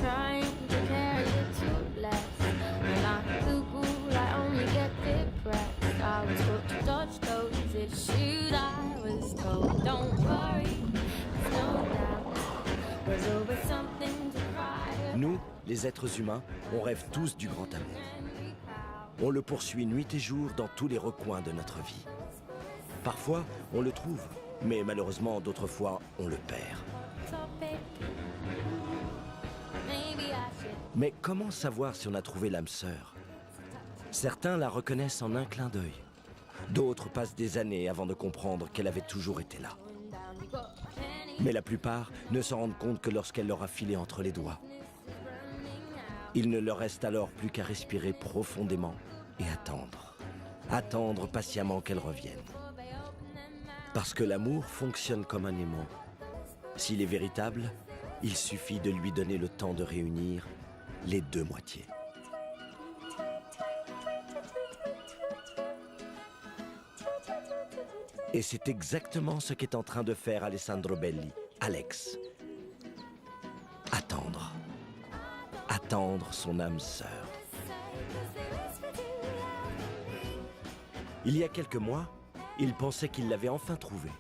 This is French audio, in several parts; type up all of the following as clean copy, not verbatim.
trying to care a little less. When I Google, I only get depressed. I was taught to dodge those issues. I was told, don't worry, there's no doubt. There's always something to cry. Nous, les êtres humains, on rêve tous du grand amour. On le poursuit nuit et jour dans tous les recoins de notre vie. Parfois, on le trouve, mais malheureusement, d'autres fois, on le perd. Mais comment savoir si on a trouvé l'âme sœur? Certains la reconnaissent en un clin d'œil. D'autres passent des années avant de comprendre qu'elle avait toujours été là. Mais la plupart ne s'en rendent compte que lorsqu'elle leur a filé entre les doigts. Il ne leur reste alors plus qu'à respirer profondément et attendre. Attendre patiemment qu'elle revienne. Parce que l'amour fonctionne comme un aimant. S'il est véritable, il suffit de lui donner le temps de réunir les deux moitiés. Et c'est exactement ce qu'est en train de faire Alessandro Belli, Alex. Attendre. Attendre son âme sœur. Il y a quelques mois, il pensait qu'il l'avait enfin trouvée.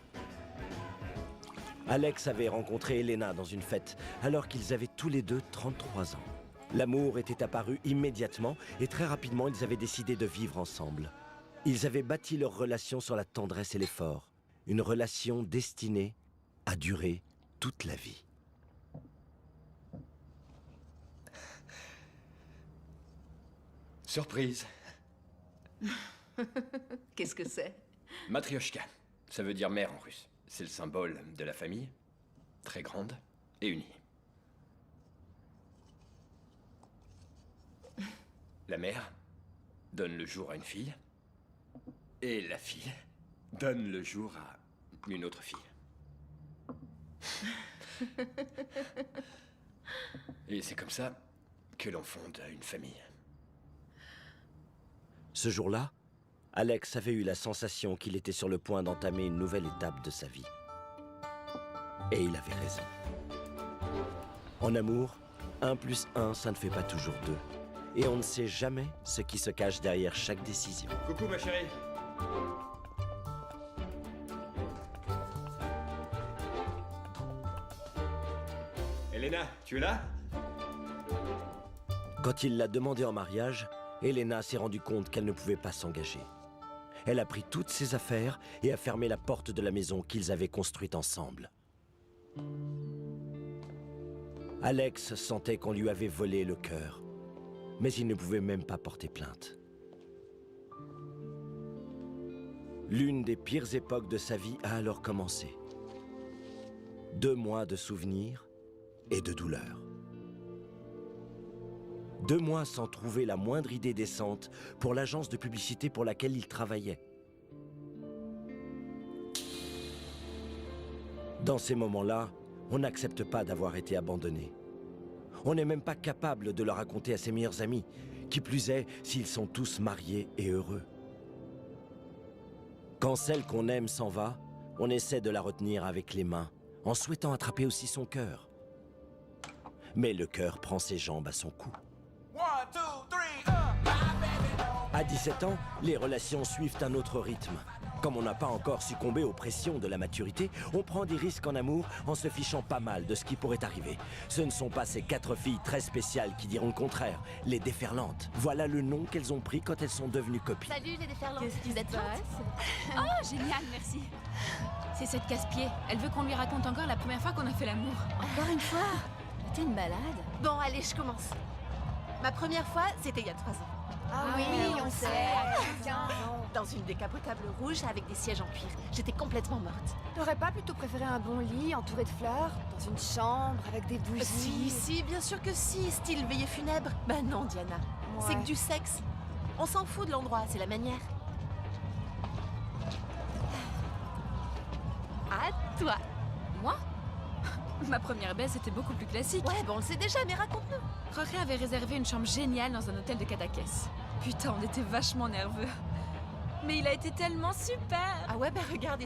Alex avait rencontré Elena dans une fête, alors qu'ils avaient tous les deux 33 ans. L'amour était apparu immédiatement et très rapidement, ils avaient décidé de vivre ensemble. Ils avaient bâti leur relation sur la tendresse et l'effort. Une relation destinée à durer toute la vie. Surprise. Qu'est-ce que c'est? Matryoshka. Ça veut dire mère en russe. C'est le symbole de la famille, très grande et unie. La mère donne le jour à une fille, et la fille donne le jour à une autre fille. Et c'est comme ça que l'on fonde une famille. Ce jour-là, Alex avait eu la sensation qu'il était sur le point d'entamer une nouvelle étape de sa vie. Et il avait raison. En amour, 1 plus 1, ça ne fait pas toujours 2. Et on ne sait jamais ce qui se cache derrière chaque décision. Coucou ma chérie. Elena, tu es là? Quand il l'a demandé en mariage, Elena s'est rendue compte qu'elle ne pouvait pas s'engager. Elle a pris toutes ses affaires et a fermé la porte de la maison qu'ils avaient construite ensemble. Alex sentait qu'on lui avait volé le cœur, mais il ne pouvait même pas porter plainte. L'une des pires époques de sa vie a alors commencé. 2 mois de souvenirs et de douleur. 2 mois sans trouver la moindre idée décente pour l'agence de publicité pour laquelle il travaillait. Dans ces moments-là, on n'accepte pas d'avoir été abandonné. On n'est même pas capable de le raconter à ses meilleurs amis, qui plus est s'ils sont tous mariés et heureux. Quand celle qu'on aime s'en va, on essaie de la retenir avec les mains, en souhaitant attraper aussi son cœur. Mais le cœur prend ses jambes à son cou. À 17 ans, les relations suivent un autre rythme. Comme on n'a pas encore succombé aux pressions de la maturité, on prend des risques en amour en se fichant pas mal de ce qui pourrait arriver. Ce ne sont pas ces 4 filles très spéciales qui diront le contraire, les déferlantes. Voilà le nom qu'elles ont pris quand elles sont devenues copines. Salut les déferlantes. Qu'est-ce qui Vous se êtes passe? gentille? Oh, génial, merci. C'est cette casse-pied. Elle veut qu'on lui raconte encore la première fois qu'on a fait l'amour. Encore une fois? T'es une malade? Bon, allez, je commence. Ma première fois, c'était il y a 3 ans. Ah oui, on sait. Dans une décapotable rouge avec des sièges en cuir. J'étais complètement morte. T'aurais pas plutôt préféré un bon lit entouré de fleurs, dans une chambre avec des bougies? Si, bien sûr que si, style veillée funèbre. Bah non, Diana. Ouais. C'est que du sexe. On s'en fout de l'endroit, c'est la manière. À toi. Moi? Ma première baisse était beaucoup plus classique. Ouais, bon, on le sait déjà, mais raconte-nous. Jorge avait réservé une chambre géniale dans un hôtel de Cadaqués. Putain, on était vachement nerveux. Mais il a été tellement super. Ah ouais, bah regarde,